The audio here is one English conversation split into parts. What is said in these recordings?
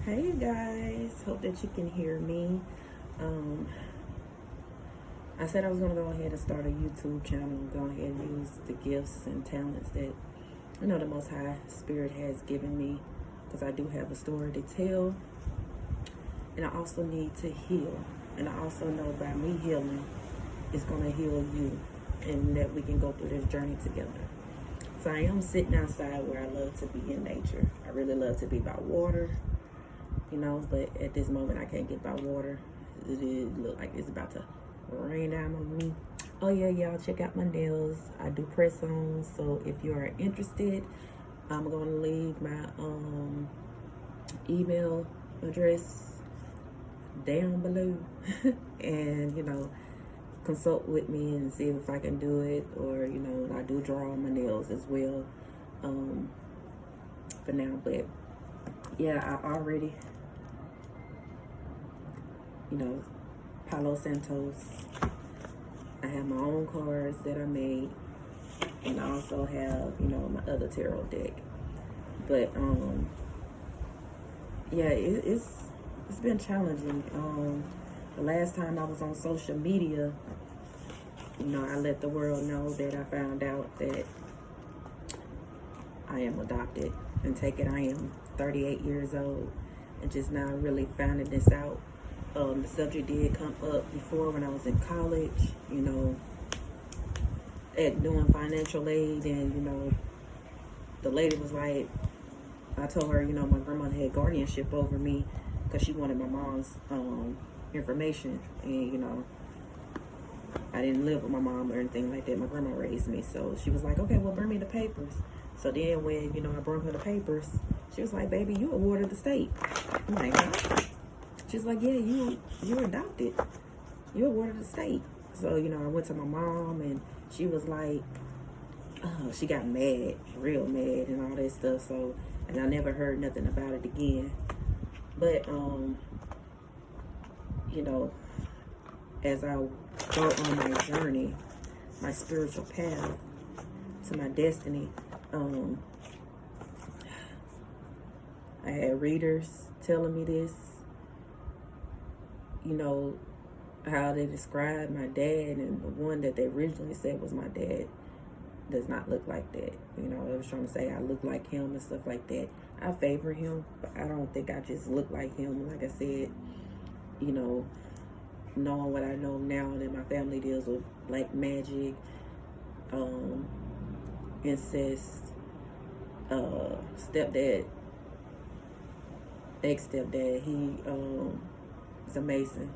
Hey guys, hope that you can hear me. Um, I said I was gonna go ahead and start a YouTube channel, go ahead and use the gifts and talents that the Most High Spirit has given me, because I do have a story to tell, and I also need to heal, and I also know by me healing, it's gonna heal you, and that we can go through this journey together. So I am sitting outside where I love to be in nature. I really love to be by water. But at this moment I can't get by water. It look like it's about to rain down on me. Oh yeah, y'all, check out my nails. I do press-ons, so if you are interested, I'm going to leave my email address down below and consult with me and see if I can do it, or I do draw on my nails as well for now. But yeah, I already Palo Santos. I have my own cards that I made, and I also have, my other tarot deck. But yeah, it's been challenging. The last time I was on social media, I let the world know that I found out that I am adopted. And take it, I am 38 years old, and just now really finding this out. The subject did come up before when I was in college, at doing financial aid, and the lady was like, I told her, my grandmother had guardianship over me because she wanted my mom's information, and I didn't live with my mom or anything like that. My grandma raised me, so she was like, okay, well, bring me the papers. So then when I brought her the papers, she was like, baby, you a ward of the state. I'm like, huh? She's like, yeah, you're adopted. You're a ward of the state. So, I went to my mom, and she was like, oh, she got mad, real mad, and all that stuff. So, and I never heard nothing about it again. But, as I go on my journey, my spiritual path to my destiny, I had readers telling me this, how they described my dad, and the one that they originally said was my dad does not look like that. They was trying to say I look like him and stuff like that. I favor him, but I don't think I just look like him. Like I said, knowing what I know now, that my family deals with black magic, incest, stepdad, ex-stepdad, he is a Mason.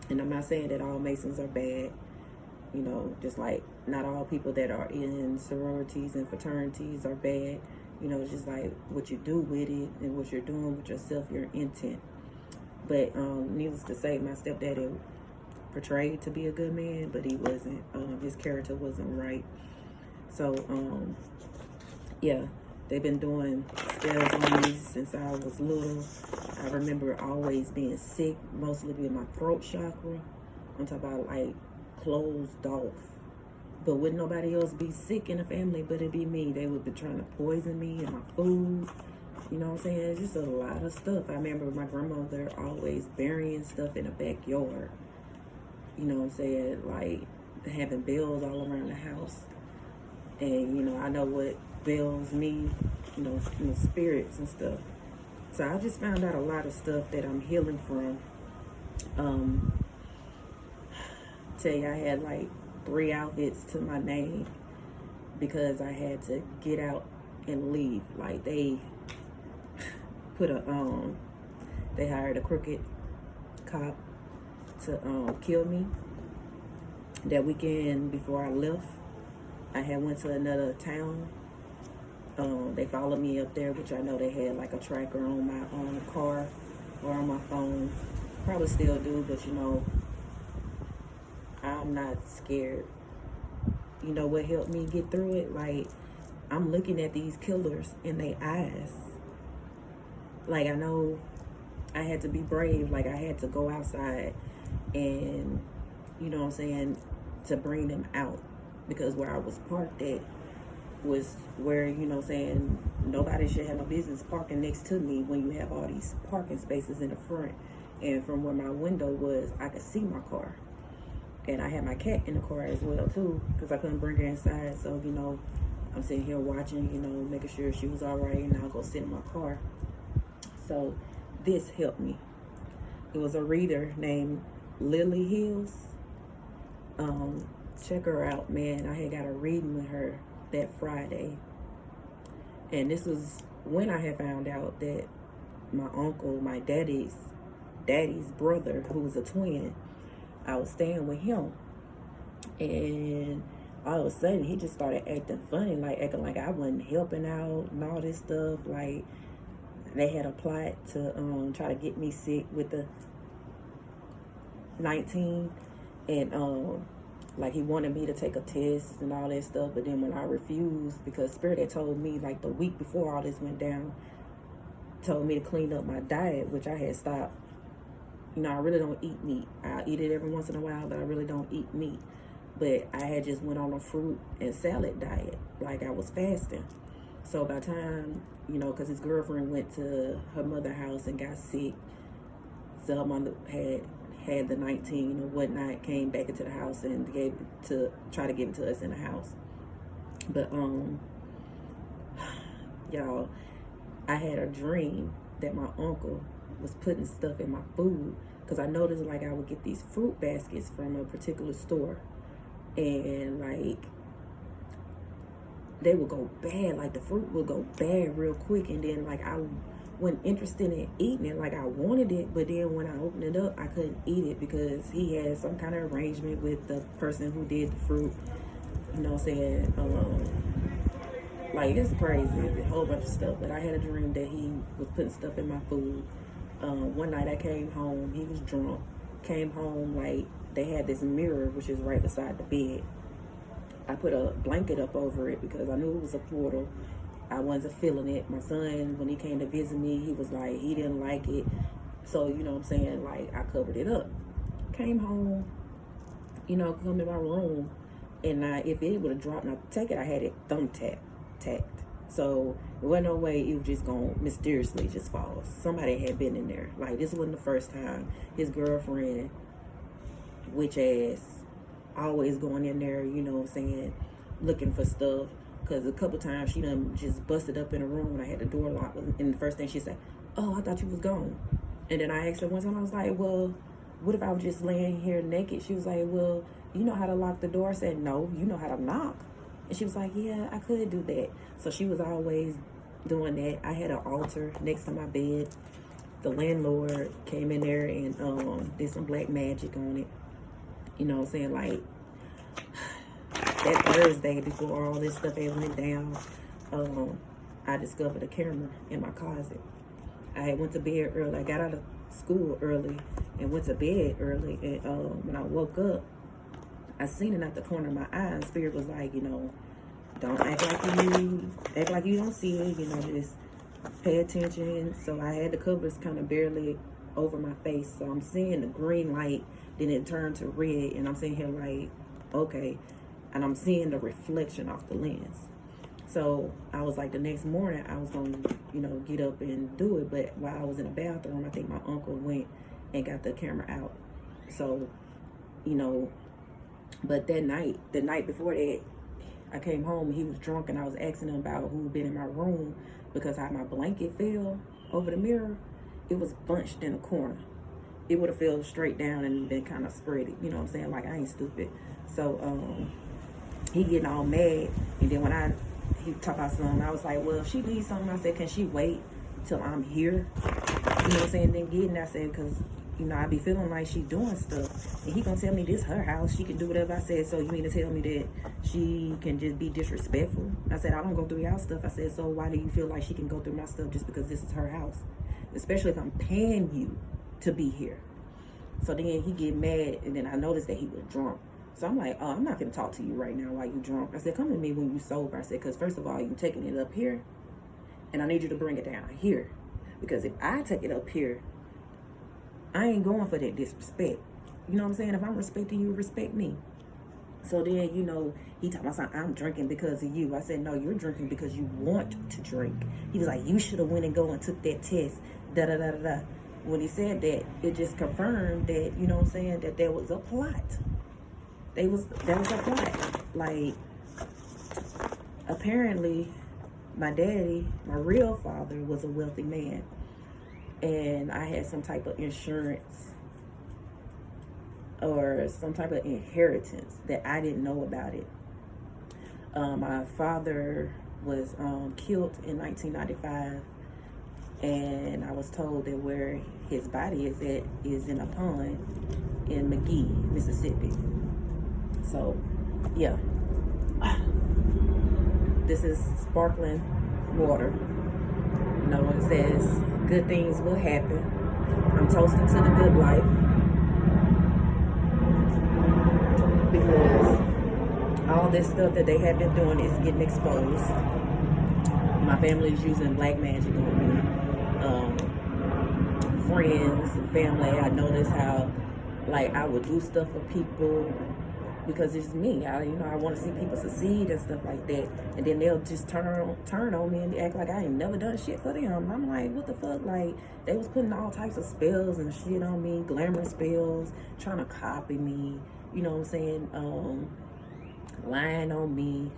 And I'm not saying that all Masons are bad, just like not all people that are in sororities and fraternities are bad. It's just like what you do with it and what you're doing with yourself, your intent. But needless to say, my stepdad portrayed to be a good man, but he wasn't. His character wasn't right. So, yeah, they've been doing spells on me since I was little. I remember always being sick, mostly with my throat chakra. I'm talking about like closed off. But wouldn't nobody else be sick in the family but it'd be me. They would be trying to poison me and my food. You know what I'm saying? It's just a lot of stuff. I remember my grandmother always burying stuff in the backyard. You know what I'm saying? Like having bells all around the house. And, I know what bells mean, spirits and stuff. So I just found out a lot of stuff that I'm healing from. Tell you, I had like 3 outfits to my name because I had to get out and leave. Like they put they hired a crooked cop to kill me. That weekend before I left, I had went to another town. They followed me up there, which I know they had like a tracker on my car or on my phone. Probably still do, but I'm not scared. What helped me get through it? Like, I'm looking at these killers in their eyes. Like, I know I had to be brave. Like, I had to go outside and, to bring them out. Because where I was parked at was where, nobody should have no business parking next to me when you have all these parking spaces in the front. And from where my window was, I could see my car. And I had my cat in the car as well too, because I couldn't bring her inside. So, you know, I'm sitting here watching, you know, making sure she was all right, and I'll go sit in my car. So this helped me. It was a reader named Lily Hills. Check her out, man. I had got a reading with her that Friday. And this was when I had found out that my uncle, my daddy's brother, who was a twin, I was staying with him. And all of a sudden, he just started acting funny, like acting like I wasn't helping out and all this stuff. Like, they had a plot to try to get me sick with the 19. And like, he wanted me to take a test and all that stuff. But then when I refused, because Spirit had told me, like, the week before all this went down, told me to clean up my diet, which I had stopped. You know, I really don't eat meat. I eat it every once in a while, but I really don't eat meat. But I had just went on a fruit and salad diet, like I was fasting. So by the time, you know, because his girlfriend went to her mother's house and got sick, so her mother had the 19 or whatnot, came back into the house and gave it to, try to give it to us in the house. But y'all, I had a dream that my uncle was putting stuff in my food, because I noticed, like, I would get these fruit baskets from a particular store, and like they would go bad, like the fruit would go bad real quick, and then like I wasn't interested in eating it. Like, I wanted it, but then when I opened it up, I couldn't eat it because he had some kind of arrangement with the person who did the fruit, you know what I'm saying? Like, it's crazy, a whole bunch of stuff. But I had a dream that he was putting stuff in my food. One night I came home, he was drunk, came home, like, they had this mirror, which is right beside the bed. I put a blanket up over it because I knew it was a portal. I wasn't feeling it. My son, when he came to visit me, he was like, he didn't like it. So, you know what I'm saying, like, I covered it up. Came home, you know, come in my room, and if it would have dropped, now take it, I had it tacked. So there wasn't no way it was just gonna mysteriously just fall. Somebody had been in there. Like, this wasn't the first time. His girlfriend, witch ass, always going in there, you know what I'm saying, looking for stuff. Because a couple times she done just busted up in a room when I had the door locked. And the first thing she said, "Oh, I thought you was gone." And then I asked her one time, I was like, "Well, what if I was just laying here naked?" She was like, "Well, you know how to lock the door?" I said, "No, you know how to knock." And she was like, "Yeah, I could do that." So she was always doing that. I had an altar next to my bed. The landlord came in there and did some black magic on it. You know what I'm saying? Like, that Thursday before all this stuff had went down, I discovered a camera in my closet. I had went to bed early. I got out of school early and went to bed early. And when I woke up, I seen it at the corner of my eye, and Spirit was like, you know, don't act like you don't see it, you know, just pay attention. So I had the covers kind of barely over my face. So I'm seeing the green light, then it turned to red, and I'm sitting here like, okay. And I'm seeing the reflection off the lens. So I was like, the next morning I was going to, you know, get up and do it. But while I was in the bathroom, I think my uncle went and got the camera out. So, you know, but that night, the night before that, I came home and he was drunk, and I was asking him about who had been in my room, because how my blanket fell over the mirror, it was bunched in a corner. It would have fell straight down and been kind of spread it, you know what I'm saying? Like, I ain't stupid. So, he getting all mad, and then when he talked about something, I was like, well, if she needs something, I said, can she wait till I'm here? You know what I'm saying? Then getting, I said, because, you know, I be feeling like she doing stuff, and he gonna tell me this her house, she can do whatever. I said, so you mean to tell me that she can just be disrespectful? I said, I don't go through y'all stuff. I said, so why do you feel like she can go through my stuff just because this is her house? Especially if I'm paying you to be here. So then he get mad, and then I noticed that he was drunk. So I'm like, oh, I'm not going to talk to you right now while you drunk. I said, come to me when you sober. I said, because first of all, you taking it up here, and I need you to bring it down here. Because if I take it up here, I ain't going for that disrespect. You know what I'm saying? If I'm respecting you, respect me. So then, he talking about something, I'm drinking because of you. I said, no, you're drinking because you want to drink. He was like, you should have went and go and took that test. Da da da da da. When he said that, it just confirmed that, that there was a plot. There was a plot. Like, apparently, my daddy, my real father, was a wealthy man. And I had some type of insurance or some type of inheritance that I didn't know about it. My father was killed in 1995, and I was told that where his body is at is in a pond in McGee, Mississippi. So, yeah. This is sparkling water. It says good things will happen. I'm toasting to the good life. Because all this stuff that they have been doing is getting exposed. My family is using black magic on me. Friends, family, I notice how, like, I would do stuff for people because it's me. I want to see people succeed and stuff like that. And then they'll just turn on me and act like I ain't never done shit for them. I'm like, what the fuck? Like, they was putting all types of spells and shit on me, glamour spells, trying to copy me. You know what I'm saying? Lying on me,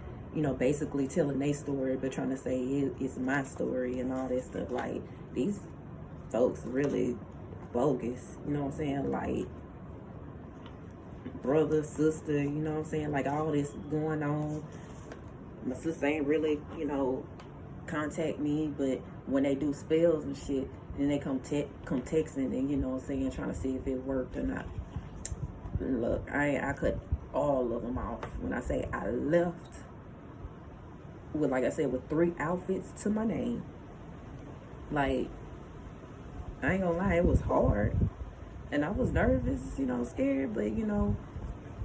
basically telling their story, but trying to say it's my story and all that stuff. Like, these folks really bogus, you know what I'm saying? Like, brother, sister, you know what I'm saying? Like, all this going on. My sister ain't really, contact me, but when they do spells and shit, then they come texting and, you know what I'm saying, trying to see if it worked or not. Look, I cut all of them off. When I say I left with, like I said, with 3 outfits to my name. Like, I ain't gonna lie, it was hard. And I was nervous, scared, but,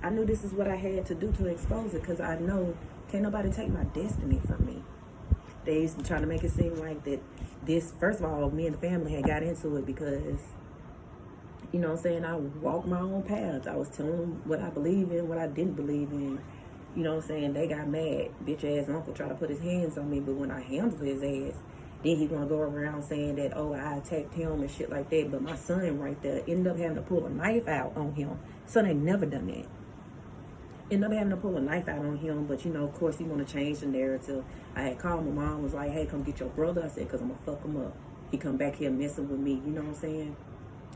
I knew this is what I had to do to expose it, because I know can't nobody take my destiny from me. They used to try to make it seem like that this, first of all, me and the family had got into it because, you know what I'm saying, I walked my own path. I was telling them what I believe in, what I didn't believe in. You know what I'm saying? They got mad. Bitch ass uncle tried to put his hands on me, but when I handled his ass, then he gonna go around saying that, oh, I attacked him and shit like that. But my son right there ended up having to pull a knife out on him. Son ain't never done that. Ended up having to pull a knife out on him, but of course he want to change the narrative. I had called my mom, was like, hey, come get your brother. I said, because I'm gonna fuck him up. He come back here messing with me, you know what I'm saying?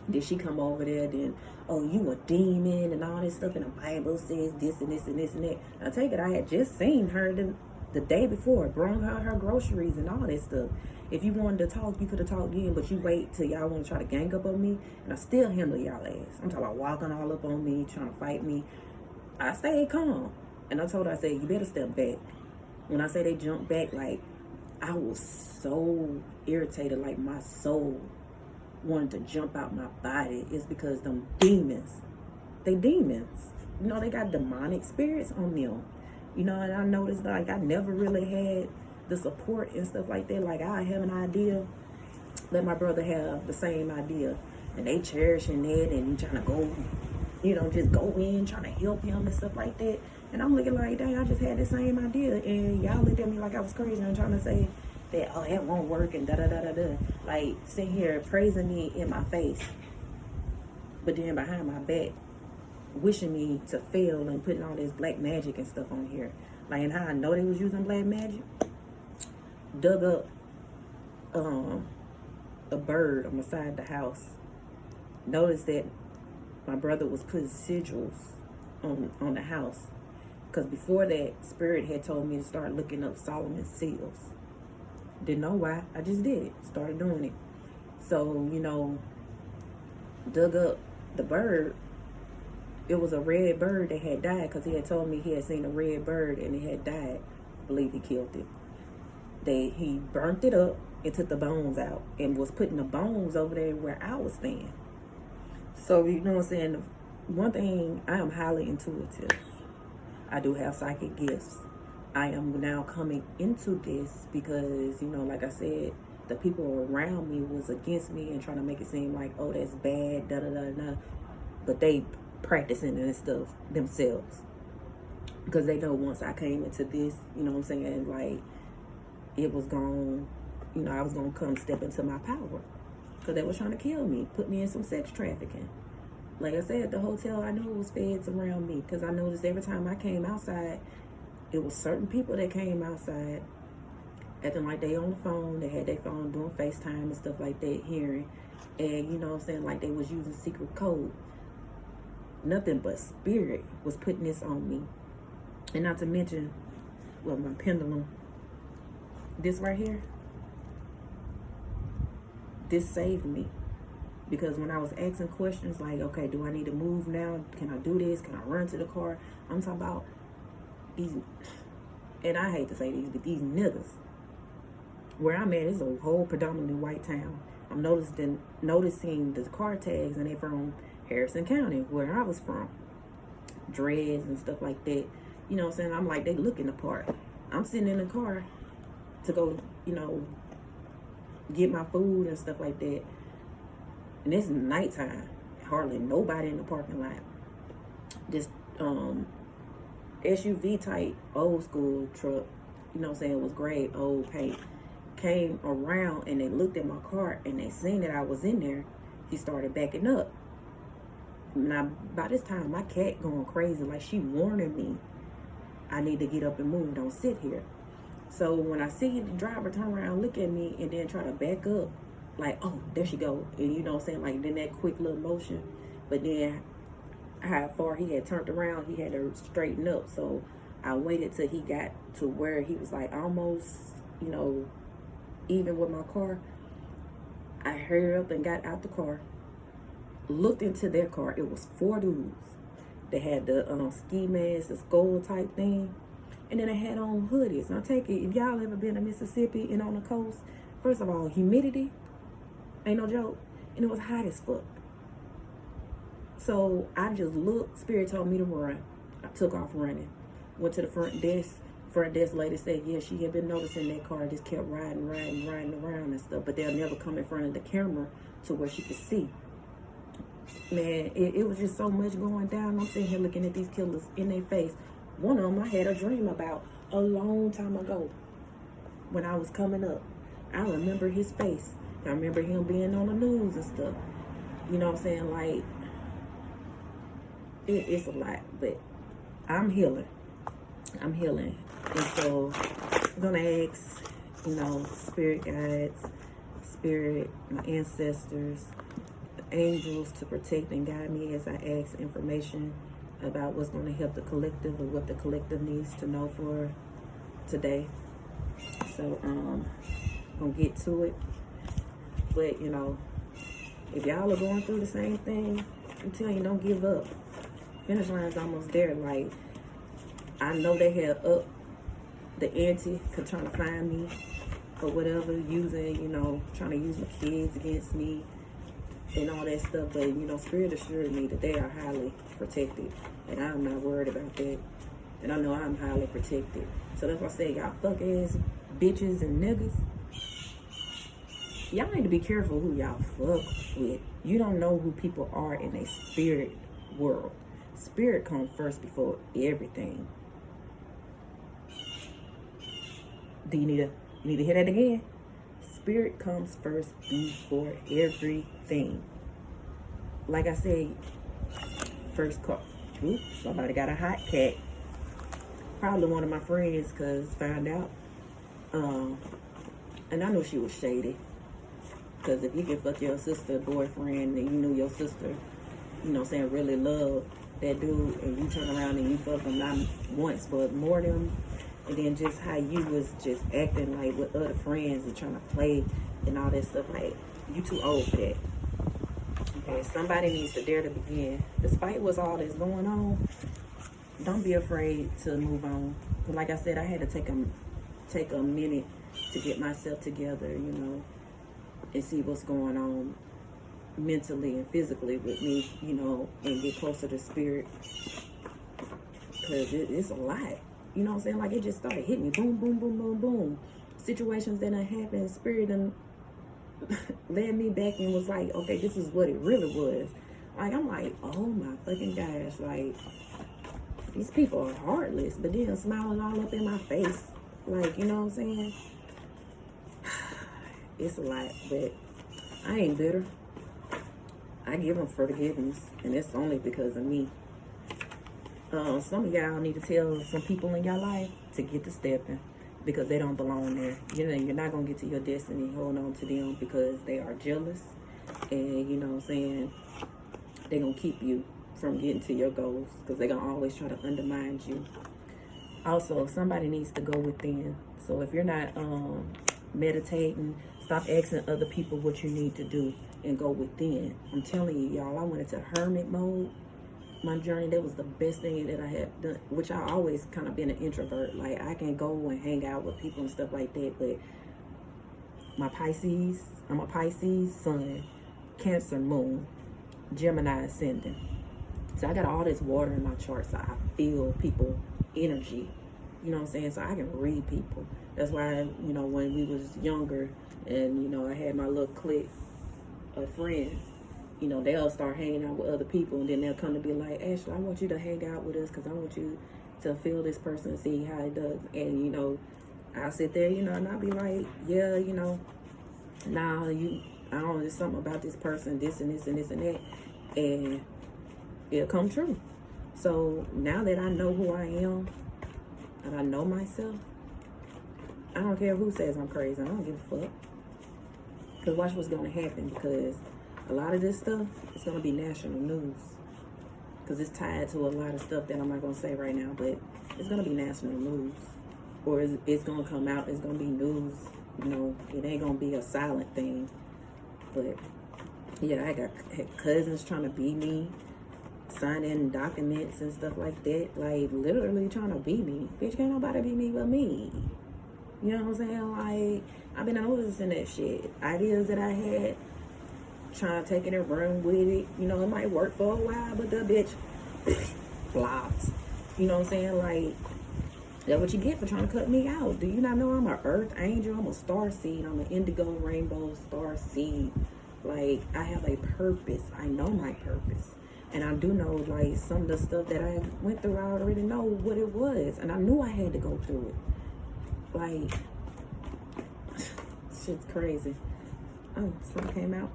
Then she come over there, then, oh, you a demon and all this stuff, and the Bible says this and this and this and that. I take it, I had just seen her the day before, brought her groceries and all that stuff. If you wanted to talk, you could have talked then, but you wait till y'all want to try to gang up on me, and I still handle y'all ass. I'm talking about walking all up on me, trying to fight me. I stayed calm, and I told her, I said, you better step back. When I say they jumped back, like, I was so irritated, like my soul wanted to jump out my body. It's because them demons, they demons. They got demonic spirits on them. And I noticed, like, I never really had the support and stuff like that. Like, I have an idea, let my brother have the same idea. And they cherishing that and trying to go, just go in, trying to help him and stuff like that. And I'm looking like, dang, I just had the same idea. And y'all looked at me like I was crazy and trying to say that, oh, that won't work and da-da-da-da-da. Like, sitting here praising me in my face. But then behind my back, wishing me to fail and putting all this black magic and stuff on here. Like, and how I know they was using black magic, dug up a bird on the side of the house. Noticed that my brother was putting sigils on the house. Because before that, Spirit had told me to start looking up Solomon's seals. Didn't know why. I just did it. Started doing it. So, dug up the bird. It was a red bird that had died, because he had told me he had seen a red bird and it had died. I believe he killed it. He burnt it up and took the bones out and was putting the bones over there where I was staying. So, you know what I'm saying? One thing, I am highly intuitive. I do have psychic gifts. I am now coming into this because, like I said, the people around me was against me and trying to make it seem like, oh, that's bad, da-da-da-da. But they practicing and stuff themselves. Because they know once I came into this, you know what I'm saying, like, it was gone, you know, I was going to come step into my power. Because they were trying to kill me, put me in some sex trafficking. Like I said, the hotel, I knew it was feds around me. Because I noticed every time I came outside, it was certain people that came outside acting like they on the phone. They had their phone doing FaceTime and stuff like that, hearing. And, you know what I'm saying, like they was using secret code. Nothing but spirit was putting this on me. And not to mention, well, my pendulum, this right here, this saved me. Because when I was asking questions like, okay, do I need to move now? Can I do this? Can I run to the car? I'm talking about these, and I hate to say these, but these niggas. Where I'm at is a whole predominantly white town. I'm noticing the car tags, and they're from Harrison County, where I was from. Dreads and stuff like that. You know what I'm saying? I'm like, they looking the part. I'm sitting in the car to go, you know, get my food and stuff like that. And it's nighttime. Hardly nobody in the parking lot. This SUV type old school truck, you know what I'm saying, it was gray, old paint, came around and they looked at my car and they seen that I was in there. He started backing up. Now, by this time, my cat going crazy, like she warning me, I need to get up and move, don't sit here. So when I see the driver turn around, look at me, and then try to back up, like, oh, there she go. And you know what I'm saying, like, then that quick little motion. But then how far he had turned around, he had to straighten up. So I waited till he got to where he was like almost, you know, even with my car. I hurried up and got out the car, looked into their car. It was 4 dudes. They had the ski mask, the skull type thing. And then they had on hoodies. Now take it, if y'all ever been to Mississippi and on the coast, first of all, humidity, ain't no joke. And it was hot as fuck. So I just looked, Spirit told me to run. I took off running. Went to the front desk. Front desk lady said, yeah, she had been noticing that car just kept riding around and stuff. But they'll never come in front of the camera to where she could see. Man, it was just so much going down. I'm sitting here looking at these killers in their face. One of them I had a dream about a long time ago when I was coming up. I remember his face. I remember him being on the news and stuff. You know what I'm saying? Like, it's a lot, but I'm healing. I'm healing. And so I'm going to ask, you know, spirit guides, spirit, my ancestors, angels to protect and guide me as I ask information about what's going to help the collective or what the collective needs to know for today. So I'm going to get to it. But, you know, if y'all are going through the same thing, I'm telling you, don't give up. Finish line's almost there. Like, I know they had up the ante, trying to find me or whatever, using, you know, trying to use my kids against me and all that stuff. But, you know, Spirit assured me that they are highly protected. And I'm not worried about that. And I know I'm highly protected. So that's why I say, y'all fuck ass bitches and niggas, y'all need to be careful who y'all fuck with. You don't know who people are in a spirit world. Spirit comes first before everything. Do you need to hear that again? Spirit comes first before everything. Like I said, first call. Oops, somebody got a hot cat. Probably one of my friends, cause found out. And I knew she was shady. Cause if you can fuck your sister boyfriend and you knew your sister, you know what I'm saying, really loved that dude, and you turn around and you fuck him not once but more than him, and then just how you was just acting like with other friends and trying to play and all that stuff, like, you too old for that. Okay, somebody needs to dare to begin. Despite what's all that's going on, don't be afraid to move on. Like I said, I had to take a minute to get myself together, you know, and see what's going on mentally and physically with me, you know, and get closer to Spirit, because it's a lot, you know what I'm saying? Like, it just started hitting me, boom, boom, boom, boom, boom. Situations that happened, Spirit and led me back and was like, okay, this is what it really was. Like, I'm like, oh my fucking gosh, like, these people are heartless, but then smiling all up in my face. Like, you know what I'm saying? It's a lot, but I ain't bitter. I give them forgiveness, and it's only because of me. Some of y'all need to tell some people in your life to get to stepping, because they don't belong there. You know, you're not going to get to your destiny holding on to them, because they are jealous, and you know what I'm saying, they're going to keep you from getting to your goals, because they're going to always try to undermine you. Also, somebody needs to go within. So if you're not meditating, stop asking other people what you need to do and go within. I'm telling you, y'all, I went into hermit mode. My journey, that was the best thing that I had done, which I always kind of been an introvert. Like, I can go and hang out with people and stuff like that, but I'm a Pisces sun, Cancer moon, Gemini ascendant. So I got all this water in my chart, so I feel people energy. You know what I'm saying? So I can read people. That's why, you know, when we was younger and, you know, I had my little clique of friends, you know, they'll start hanging out with other people, and then they'll come to be like, Ashley, I want you to hang out with us because I want you to feel this person and see how it does. And, you know, I'll sit there, you know, and I'll be like, yeah, you know, nah, I don't know, there's something about this person, this and this and this and that. And it'll come true. So now that I know who I am and I know myself, I don't care who says I'm crazy. I don't give a fuck. Because watch what's going to happen, because a lot of this stuff is going to be national news. Because it's tied to a lot of stuff that I'm not going to say right now, but it's going to be national news. Or it's going to come out, it's going to be news. You know, it ain't going to be a silent thing. But yeah, I got cousins trying to be me, signing documents and stuff like that. Like, literally trying to be me. Bitch, can't nobody be me but me. You know what I'm saying? Like, I've been noticing that shit. Ideas that I had, trying to take it and run with it. You know, it might work for a while, but the bitch flops. You know what I'm saying? Like, that's what you get for trying to cut me out. Do you not know I'm an earth angel? I'm a star seed. I'm an indigo rainbow star seed. Like, I have a purpose. I know my purpose. And I do know, like, some of the stuff that I went through, I already know what it was. And I knew I had to go through it. Like, shit's crazy. Oh, something came out.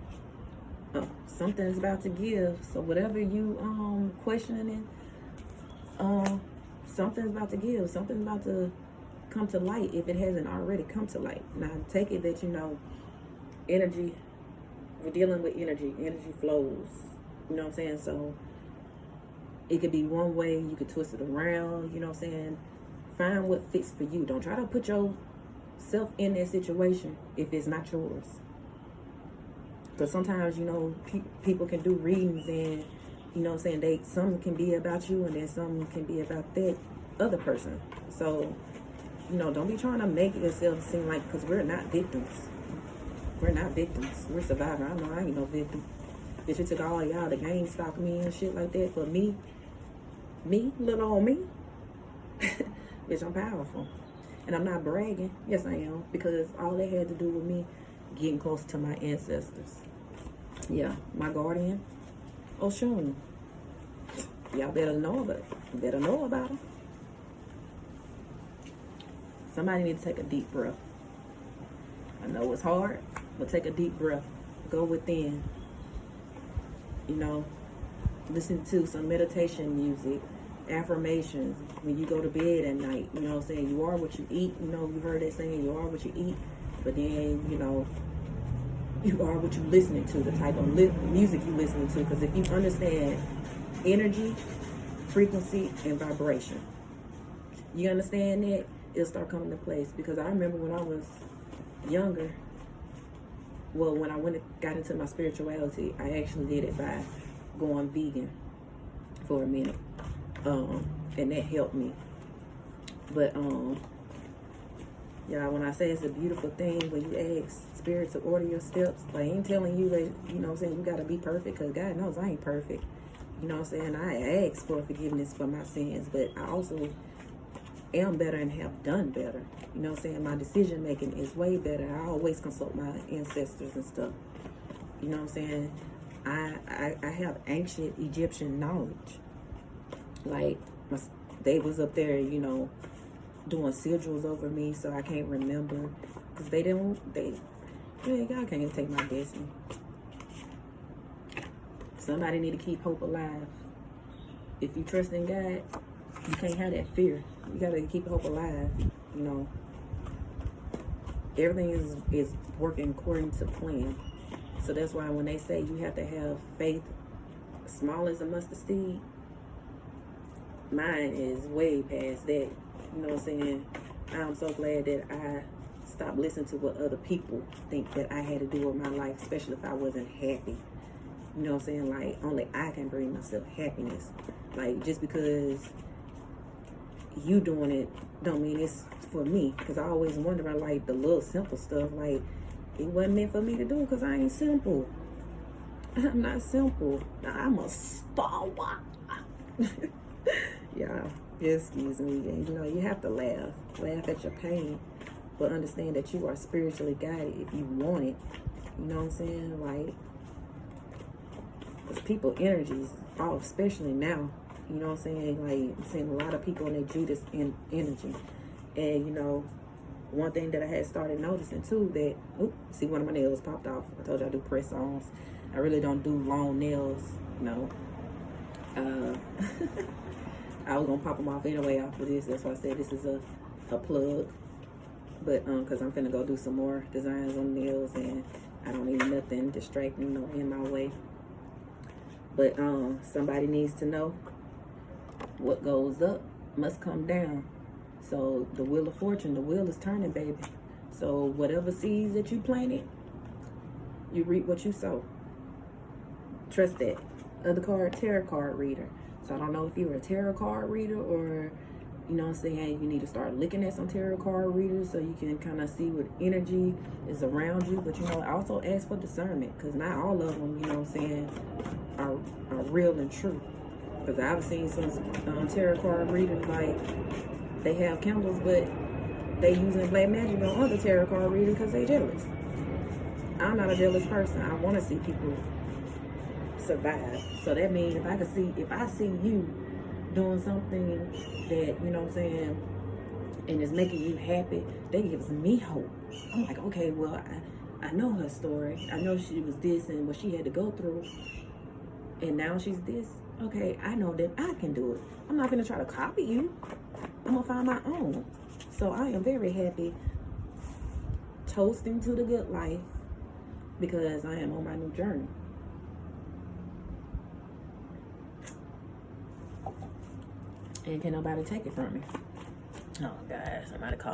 Oh, something is about to give. So whatever you questioning it, something's about to give. Something's about to come to light if it hasn't already come to light. Now, take it that, you know, energy, we're dealing with energy. Energy flows. You know what I'm saying? So it could be one way. You could twist it around. You know what I'm saying? Find what fits for you. Don't try to put yourself in that situation if it's not yours. Because sometimes, you know, people can do readings, and, you know what I'm saying, some can be about you, and then some can be about that other person. So, you know, don't be trying to make yourself seem like, because we're not victims. We're not victims. We're survivors. I know I ain't no victim. Bitch, it took all y'all to game stalk me and shit like that for me, little old me. Bitch, I'm powerful. And I'm not bragging. Yes, I am. Because all they had to do with me getting close to my ancestors. Yeah, my guardian, Oshun. Y'all better know about it. Better know about them. Somebody need to take a deep breath. I know it's hard, but take a deep breath. Go within. You know, listen to some meditation music, affirmations when you go to bed at night. You know what I'm saying? You are what you eat. You know, you heard that saying, you are what you eat. But then, you know, you are what you listening to, the type of music you listening to. Because if you understand energy, frequency, and vibration, you understand that, it'll start coming to place. Because I remember when I was younger, well, when I got into my spirituality, I actually did it by going vegan for a minute. And that helped me. But, yeah, when I say it's a beautiful thing when you ask spirit to order your steps, like, I ain't telling you that, you know what I'm saying, you got to be perfect, because God knows I ain't perfect. You know what I'm saying? I ask for forgiveness for my sins, but I also am better and have done better. You know what I'm saying? My decision making is way better. I always consult my ancestors and stuff. You know what I'm saying? I have ancient Egyptian knowledge. Like, they was up there, you know, doing sigils over me, so I can't remember. Because God can't take my destiny. Somebody need to keep hope alive. If you trust in God, you can't have that fear. You got to keep hope alive, you know. Everything is working according to plan. So that's why when they say you have to have faith small as a mustard seed, mine is way past that. You know what I'm saying? I'm so glad that I stopped listening to what other people think that I had to do with my life, especially if I wasn't happy. You know what I'm saying? Like, only I can bring myself happiness. Like, just because you doing it don't mean it's for me. Because I always wonder about, like, the little simple stuff. Like, it wasn't meant for me to do because I ain't simple. I'm not simple. I'm a stalwart. Yeah, excuse me. And, you know, you have to laugh. Laugh at your pain. But understand that you are spiritually guided if you want it. You know what I'm saying? Like, because people energies off, especially now. You know what I'm saying? Like, I'm seeing a lot of people in their Judas energy. And, you know, one thing that I had started noticing too, that, see, one of my nails popped off. I told you I do press-ons. I really don't do long nails, you know. I was gonna pop them off anyway after this. That's why I said this is a plug. But because I'm finna go do some more designs on nails, and I don't need nothing distracting or in my way. But somebody needs to know what goes up must come down. So the wheel of fortune, the wheel is turning, baby. So whatever seeds that you planted, you reap what you sow. Trust that. Other card, tarot card reader. So I don't know if you're a tarot card reader or, you know what I'm saying, you need to start looking at some tarot card readers so you can kind of see what energy is around you. But, you know, I also ask for discernment, because not all of them, you know what I'm saying, are real and true. Because I've seen some tarot card readers, like, they have candles, but they using black magic on other tarot card readers because they jealous. I'm not a jealous person. I want to see people survive. So that means if I see you doing something that, you know what I'm saying, and it's making you happy, that gives me hope. I'm like, okay, well, I know her story. I know she was this and what she had to go through, and now she's this. Okay, I know that I can do it. I'm not gonna try to copy you. I'm gonna find my own. So I am very happy, toasting to the good life, because I am on my new journey. And can nobody take it from me? Oh, guys, somebody call.